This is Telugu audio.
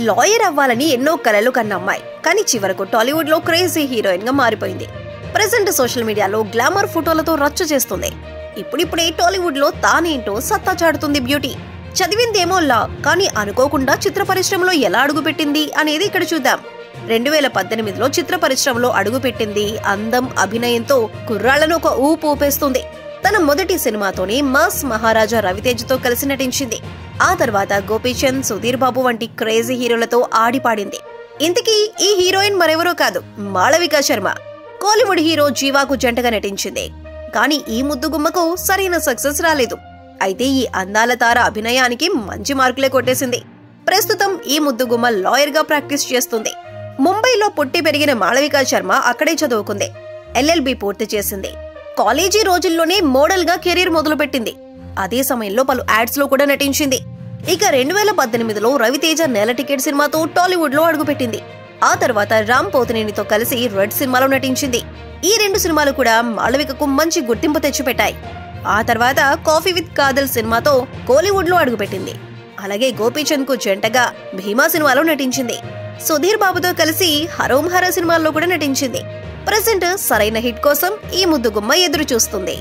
లాయర్ అవ్వాలని ఎన్నో కలలు కన్న అమ్మాయి కానీ చివరకు టాలీవుడ్ లో క్రేజీ హీరోయిన్ గా మారిపోయింది. ప్రెసెంట్ సోషల్ మీడియాలో గ్లామర్ ఫోటోలతో రచ్చ చేస్తుంది. ఇప్పుడిప్పుడే టాలీవుడ్ లో తానేంటో సత్తా చాటుతుంది బ్యూటీ. చదివిందేమో లా, కానీ అనుకోకుండా చిత్ర పరిశ్రమలో ఎలా అడుగుపెట్టింది అనేది ఇక్కడ చూద్దాం. 2018లో చిత్ర పరిశ్రమలో అడుగుపెట్టింది. అందం, అభినయంతో కుర్రాళ్లను ఒక ఊపు ఊపేస్తుంది. తన మొదటి సినిమాతోనే మాస్ మహారాజా రవితేజతో కలిసి నటించింది. ఆ తర్వాత గోపీచంద్, సుధీర్ బాబు వంటి క్రేజీ హీరోలతో ఆడిపాడింది. ఇంతకీ ఈ హీరోయిన్ మరెవరో కాదు, మాళవిక శర్మ. కోలీవుడ్ హీరో జీవాకు జంటగా నటించింది. కానీ ఈ ముద్దుగుమ్మకు సరైన సక్సెస్ రాలేదు. అయితే ఈ అందాల తార అభినయానికి మంచి మార్కులే కొట్టేసింది. ప్రస్తుతం ఈ ముద్దుగుమ్మ లాయర్ గా ప్రాక్టీస్ చేస్తుంది. ముంబైలో పుట్టి పెరిగిన మాళవిక శర్మ అక్కడే చదువుకుంది. LLB పూర్తి చేసింది. కాలేజీ రోజుల్లోనే మోడల్ గా కెరీర్ మొదలుపెట్టింది. అదే సమయంలో పలు యాడ్స్ లో కూడా నటించింది. ఇక 2018లో రవితేజ నేల టికెట్ సినిమాతో టాలీవుడ్ లో అడుగుపెట్టింది. ఆ తర్వాత రామ్ పోతినేనితో కలిసి రెడ్ సినిమాలో నటించింది. ఈ 2 సినిమాలు కూడా మాళవికకు మంచి గుర్తింపు తెచ్చిపెట్టాయి. ఆ తర్వాత కాఫీ విత్ కాదల్ సినిమాతో కోలీవుడ్ లో అడుగుపెట్టింది. అలాగే గోపీచంద్ కు జంటగా భీమా సినిమాలో నటించింది. సుధీర్ బాబుతో కలిసి హరోం హర సినిమాల్లో కూడా నటించింది. ప్రెసెంట్ సరైన హిట్ కోసం ఈ ముద్దుగుమ్మ ఎదురు చూస్తుంది.